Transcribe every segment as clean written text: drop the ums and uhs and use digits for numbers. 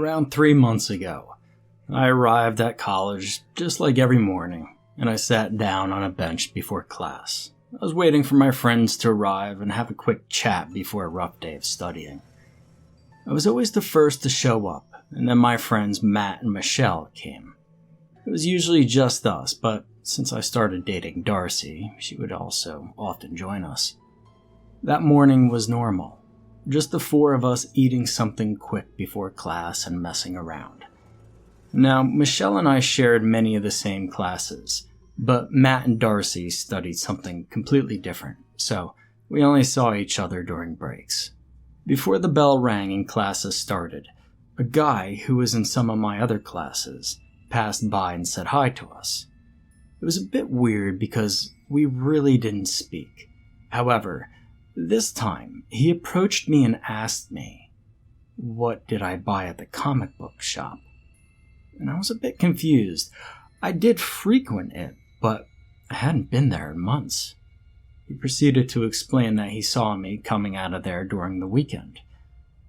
Around 3 months ago, I arrived at college just like every morning, and I sat down on a bench before class. I was waiting for my friends to arrive and have a quick chat before a rough day of studying. I was always the first to show up, and then my friends Matt and Michelle came. It was usually just us, but since I started dating Darcy, she would also often join us. That morning was normal. Just the four of us eating something quick before class and messing around. Now, Michelle and I shared many of the same classes, but Matt and Darcy studied something completely different, so we only saw each other during breaks. Before the bell rang and classes started, a guy who was in some of my other classes passed by and said hi to us. It was a bit weird because we really didn't speak. However, this time, he approached me and asked me, what did I buy at the comic book shop? And I was a bit confused. I did frequent it, but I hadn't been there in months. He proceeded to explain that he saw me coming out of there during the weekend.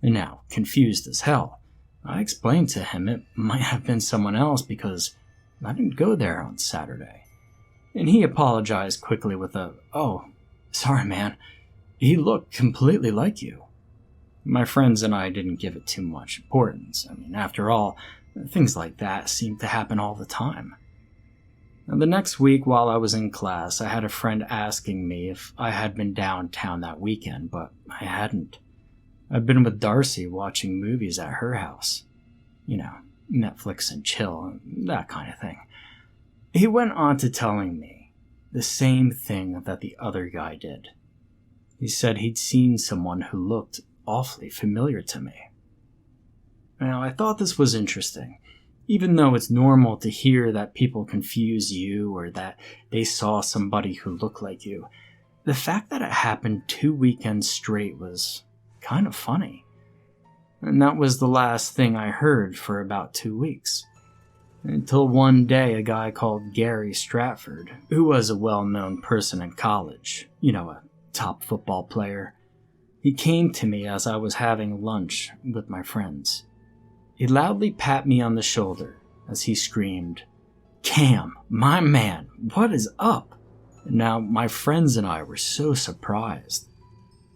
And now, confused as hell, I explained to him it might have been someone else because I didn't go there on Saturday. And he apologized quickly with a, "Oh, sorry man. He looked completely like you." My friends and I didn't give it too much importance. After all, things like that seem to happen all the time. Now, the next week while I was in class, I had a friend asking me if I had been downtown that weekend, but I hadn't. I'd been with Darcy watching movies at her house. Netflix and chill, that kind of thing. He went on to telling me the same thing that the other guy did. He said he'd seen someone who looked awfully familiar to me. Now, I thought this was interesting. Even though it's normal to hear that people confuse you or that they saw somebody who looked like you, the fact that it happened 2 weekends straight was kind of funny. And that was the last thing I heard for about 2 weeks. Until one day a guy called Gary Stratford, who was a well-known person in college, a top football player, he came to me as I was having lunch with my friends. He loudly pat me on the shoulder as he screamed, "Cam, my man, what is up?" Now, my friends and I were so surprised.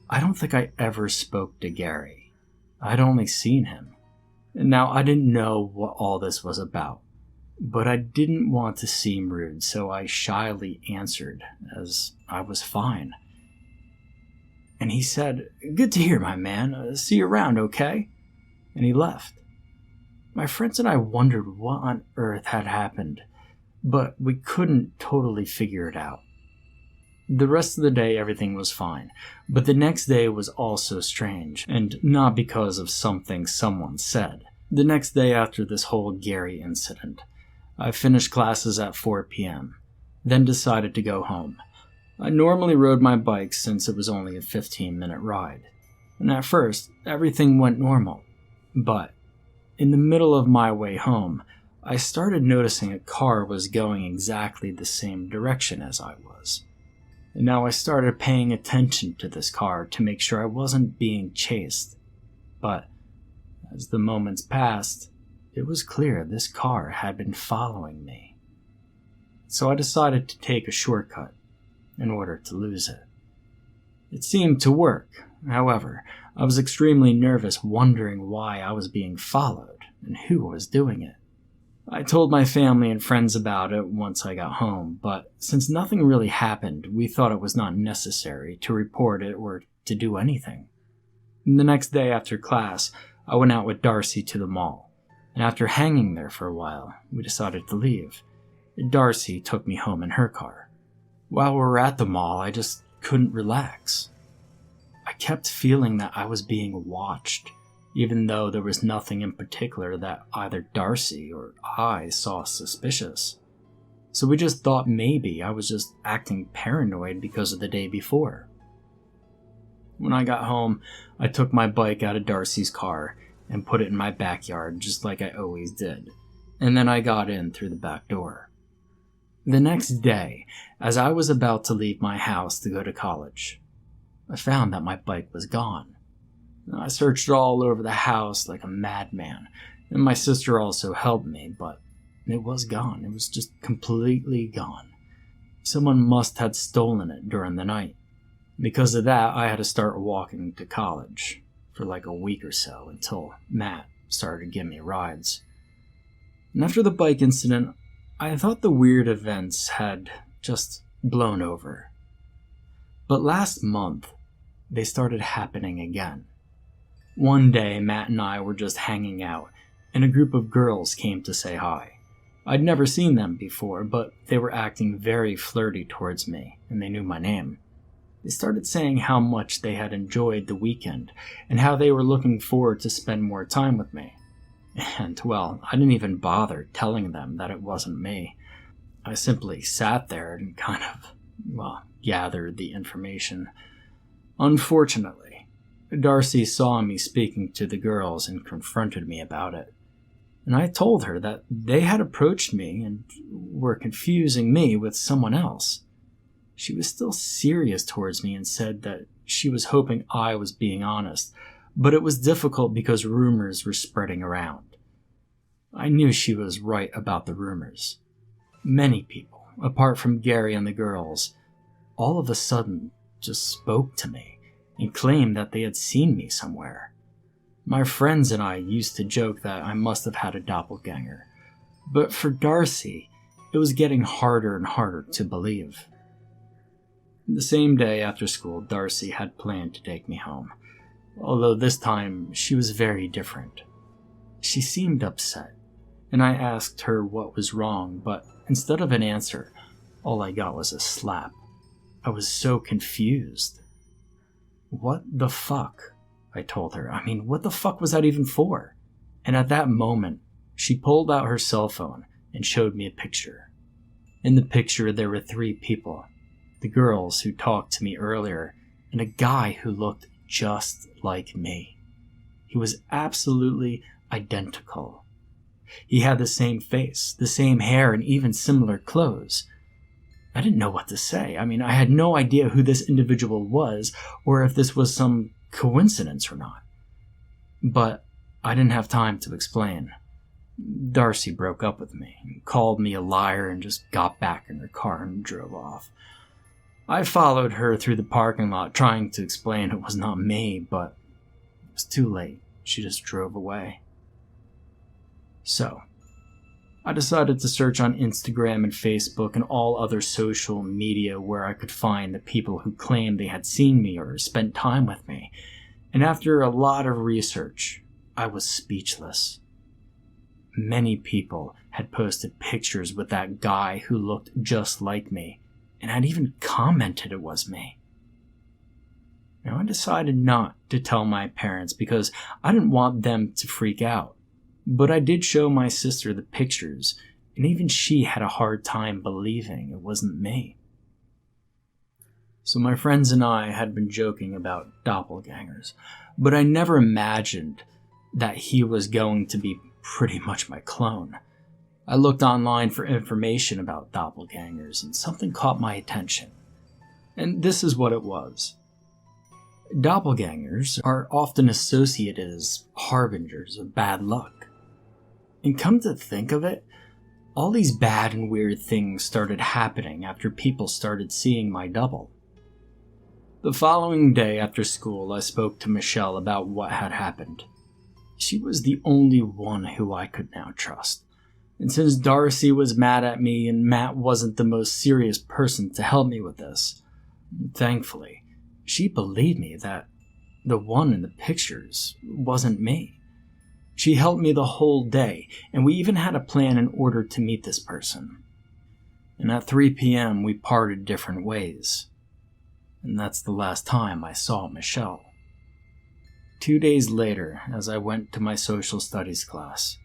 I don't think I ever spoke to Gary. I'd only seen him. Now, I didn't know what all this was about, but I didn't want to seem rude, so I shyly answered as I was fine. And he said, "Good to hear, my man. See you around, okay?" And he left. My friends and I wondered what on earth had happened, but we couldn't totally figure it out. The rest of the day everything was fine, but the next day was also strange, and not because of something someone said. The next day after this whole Gary incident, I finished classes at 4 p.m., then decided to go home. I normally rode my bike since it was only a 15-minute ride, and at first everything went normal, but in the middle of my way home, I started noticing a car was going exactly the same direction as I was. And now I started paying attention to this car to make sure I wasn't being chased. But as the moments passed, it was clear this car had been following me. So I decided to take a shortcut in order to lose it. It seemed to work. However, I was extremely nervous, wondering why I was being followed and who was doing it. I told my family and friends about it once I got home, but since nothing really happened, we thought it was not necessary to report it or to do anything. And the next day after class, I went out with Darcy to the mall, and after hanging there for a while, we decided to leave. Darcy took me home in her car. While we were at the mall, I just couldn't relax. I kept feeling that I was being watched, even though there was nothing in particular that either Darcy or I saw suspicious. So we just thought maybe I was just acting paranoid because of the day before. When I got home, I took my bike out of Darcy's car and put it in my backyard just like I always did, and then I got in through the back door. The next day, as I was about to leave my house to go to college, I found that my bike was gone. I searched all over the house like a madman, and my sister also helped me, but it was gone. It was just completely gone. Someone must have stolen it during the night. Because of that, I had to start walking to college for like a week or so until Matt started to give me rides. And after the bike incident, I thought the weird events had just blown over. But last month, they started happening again. One day, Matt and I were just hanging out, and a group of girls came to say hi. I'd never seen them before, but they were acting very flirty towards me, and they knew my name. They started saying how much they had enjoyed the weekend, and how they were looking forward to spend more time with me. And, well, I didn't even bother telling them that it wasn't me. I simply sat there and kind of, gathered the information. Unfortunately, Darcy saw me speaking to the girls and confronted me about it. And I told her that they had approached me and were confusing me with someone else. She was still serious towards me and said that she was hoping I was being honest, but it was difficult because rumors were spreading around. I knew she was right about the rumors. Many people, apart from Gary and the girls, all of a sudden just spoke to me and claimed that they had seen me somewhere. My friends and I used to joke that I must have had a doppelganger, but for Darcy, it was getting harder and harder to believe. The same day after school, Darcy had planned to take me home, although this time she was very different. She seemed upset, and I asked her what was wrong, but instead of an answer, all I got was a slap. I was so confused. What the fuck? I told her. I mean, what the fuck was that even for? And at that moment, she pulled out her cell phone and showed me a picture. In the picture, there were 3 people. The girls who talked to me earlier, and a guy who looked just like me. He was absolutely identical. He had the same face, the same hair, and even similar clothes. I didn't know what to say. I mean, I had no idea who this individual was, or if this was some coincidence or not. But I didn't have time to explain. Darcy broke up with me, called me a liar, and just got back in her car and drove off. I followed her through the parking lot, trying to explain it was not me, but it was too late. She just drove away. So, I decided to search on Instagram and Facebook and all other social media where I could find the people who claimed they had seen me or spent time with me. And after a lot of research, I was speechless. Many people had posted pictures with that guy who looked just like me, and had even commented it was me. Now, I decided not to tell my parents because I didn't want them to freak out. But I did show my sister the pictures, and even she had a hard time believing it wasn't me. So my friends and I had been joking about doppelgangers, but I never imagined that he was going to be pretty much my clone. I looked online for information about doppelgangers, and something caught my attention. And this is what it was. Doppelgangers are often associated as harbingers of bad luck. And come to think of it, all these bad and weird things started happening after people started seeing my double. The following day after school, I spoke to Michelle about what had happened. She was the only one who I could now trust. And since Darcy was mad at me and Matt wasn't the most serious person to help me with this, thankfully, she believed me that the one in the pictures wasn't me. She helped me the whole day, and we even had a plan in order to meet this person. And at 3 p.m., we parted different ways. And that's the last time I saw Michelle. 2 days later, as I went to my social studies class,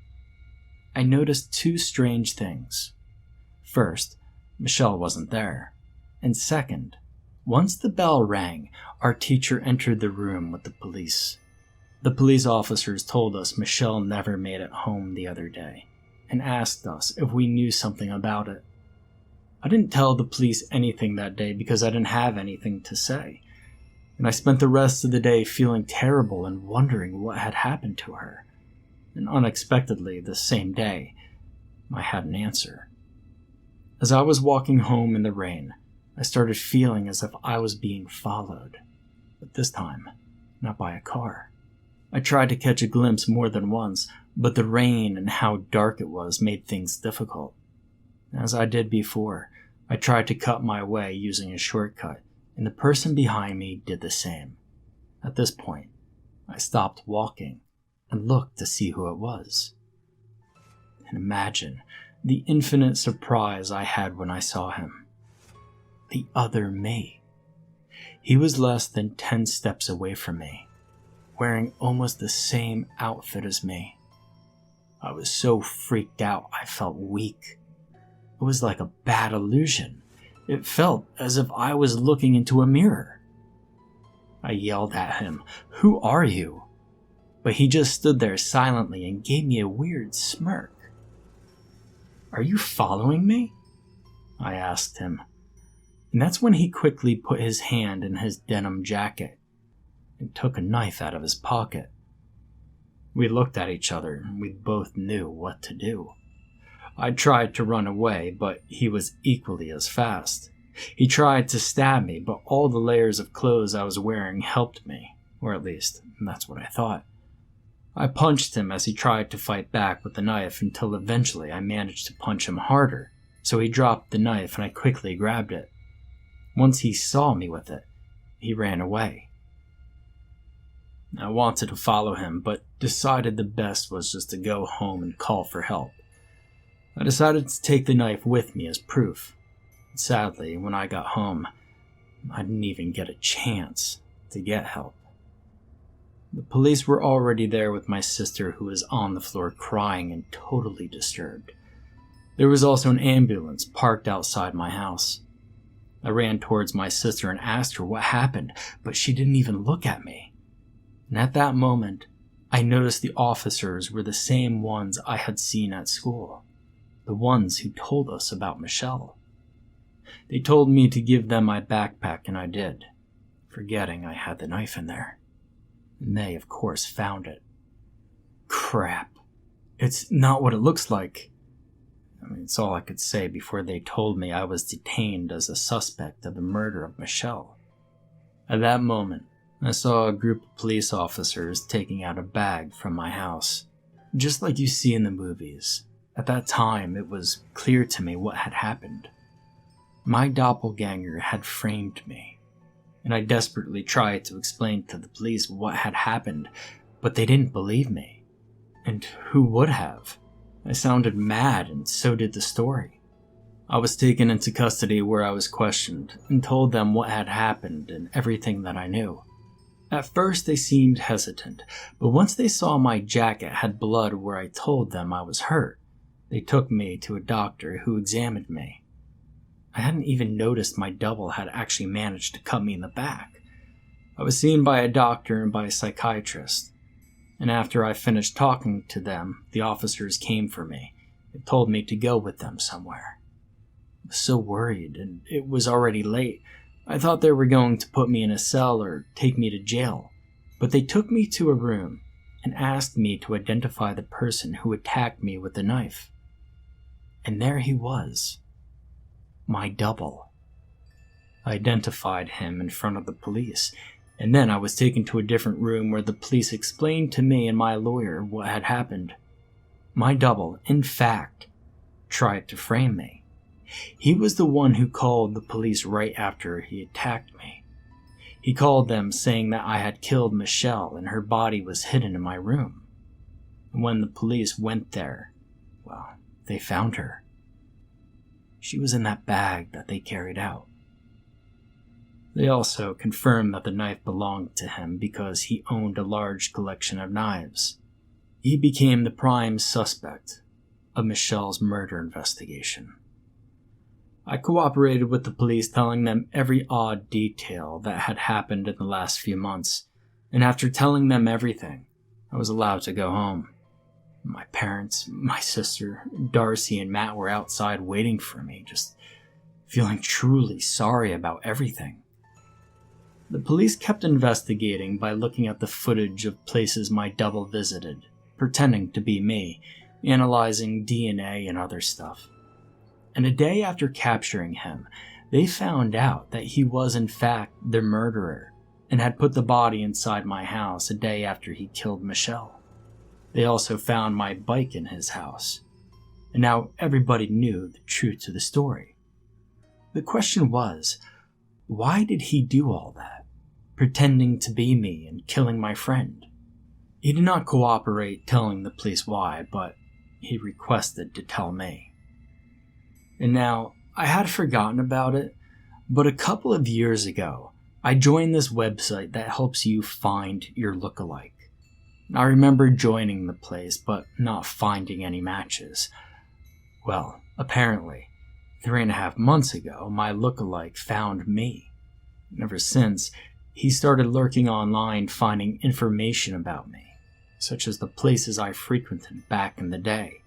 I noticed 2 strange things. First, Michelle wasn't there. And second, once the bell rang, our teacher entered the room with the police. The police officers told us Michelle never made it home the other day, and asked us if we knew something about it. I didn't tell the police anything that day because I didn't have anything to say, and I spent the rest of the day feeling terrible and wondering what had happened to her. and unexpectedly the same day, I had an answer. As I was walking home in the rain, I started feeling as if I was being followed, but this time, not by a car. I tried to catch a glimpse more than once, but the rain and how dark it was made things difficult. As I did before, I tried to cut my way using a shortcut, and the person behind me did the same. At this point, I stopped walking and looked to see who it was. And imagine the infinite surprise I had when I saw him. The other me. He was less than 10 steps away from me, wearing almost the same outfit as me. I was so freaked out I felt weak. It was like a bad illusion. It felt as if I was looking into a mirror. I yelled at him, "Who are you?" But he just stood there silently and gave me a weird smirk. "Are you following me?" I asked him. And that's when he quickly put his hand in his denim jacket and took a knife out of his pocket. We looked at each other and we both knew what to do. I tried to run away, but he was equally as fast. He tried to stab me, but all the layers of clothes I was wearing helped me, or at least that's what I thought. I punched him as he tried to fight back with the knife until eventually I managed to punch him harder, so he dropped the knife and I quickly grabbed it. Once he saw me with it, he ran away. I wanted to follow him, but decided the best was just to go home and call for help. I decided to take the knife with me as proof. Sadly, when I got home, I didn't even get a chance to get help. The police were already there with my sister, who was on the floor crying and totally disturbed. There was also an ambulance parked outside my house. I ran towards my sister and asked her what happened, but she didn't even look at me. And at that moment, I noticed the officers were the same ones I had seen at school, the ones who told us about Michelle. They told me to give them my backpack, and I did, forgetting I had the knife in there. And they, of course, found it. Crap. It's not what it looks like. It's all I could say before they told me I was detained as a suspect of the murder of Michelle. At that moment, I saw a group of police officers taking out a bag from my house, just like you see in the movies. At that time, it was clear to me what had happened. My doppelganger had framed me, and I desperately tried to explain to the police what had happened, but they didn't believe me. And who would have? I sounded mad, and so did the story. I was taken into custody where I was questioned and told them what had happened and everything that I knew. At first they seemed hesitant, but once they saw my jacket had blood where I told them I was hurt, they took me to a doctor who examined me. I hadn't even noticed my double had actually managed to cut me in the back. I was seen by a doctor and by a psychiatrist, and after I finished talking to them, the officers came for me and told me to go with them somewhere. I was so worried, and it was already late. I thought they were going to put me in a cell or take me to jail, but they took me to a room and asked me to identify the person who attacked me with the knife. And there he was. My double. I identified him in front of the police, and then I was taken to a different room where the police explained to me and my lawyer what had happened. My double, in fact, tried to frame me. He was the one who called the police right after he attacked me. He called them saying that I had killed Michelle and her body was hidden in my room. And when the police went there, well, they found her. She was in that bag that they carried out. They also confirmed that the knife belonged to him because he owned a large collection of knives. He became the prime suspect of Michelle's murder investigation. I cooperated with the police, telling them every odd detail that had happened in the last few months, and after telling them everything, I was allowed to go home. My parents, my sister, Darcy, and Matt were outside waiting for me, just feeling truly sorry about everything. The police kept investigating by looking at the footage of places my double visited, pretending to be me, analyzing DNA and other stuff. And a day after capturing him, they found out that he was in fact the murderer and had put the body inside my house a day after he killed Michelle. They also found my bike in his house, and now everybody knew the truth to the story. The question was, why did he do all that, pretending to be me and killing my friend? He did not cooperate telling the police why, but he requested to tell me. And now, I had forgotten about it, but a couple of years ago, I joined this website that helps you find your lookalike. I remember joining the place, but not finding any matches. Well, apparently, 3.5 months ago, my lookalike found me. And ever since, he started lurking online finding information about me, such as the places I frequented back in the day,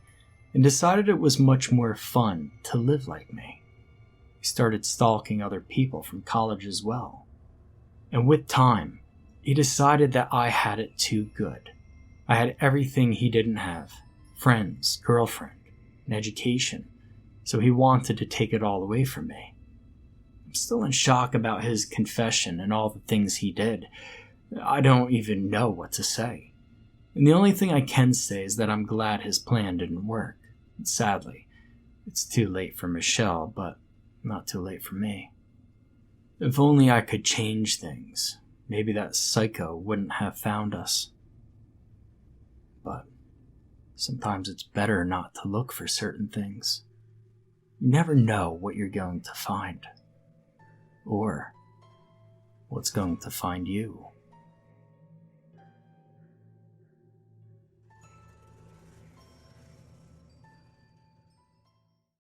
and decided it was much more fun to live like me. He started stalking other people from college as well. And with time, he decided that I had it too good. I had everything he didn't have: friends, girlfriend, an education, so he wanted to take it all away from me. I'm still in shock about his confession and all the things he did. I don't even know what to say. And the only thing I can say is that I'm glad his plan didn't work. And sadly, it's too late for Michelle, but not too late for me. If only I could change things, maybe that psycho wouldn't have found us. But sometimes it's better not to look for certain things. You never know what you're going to find, or what's going to find you.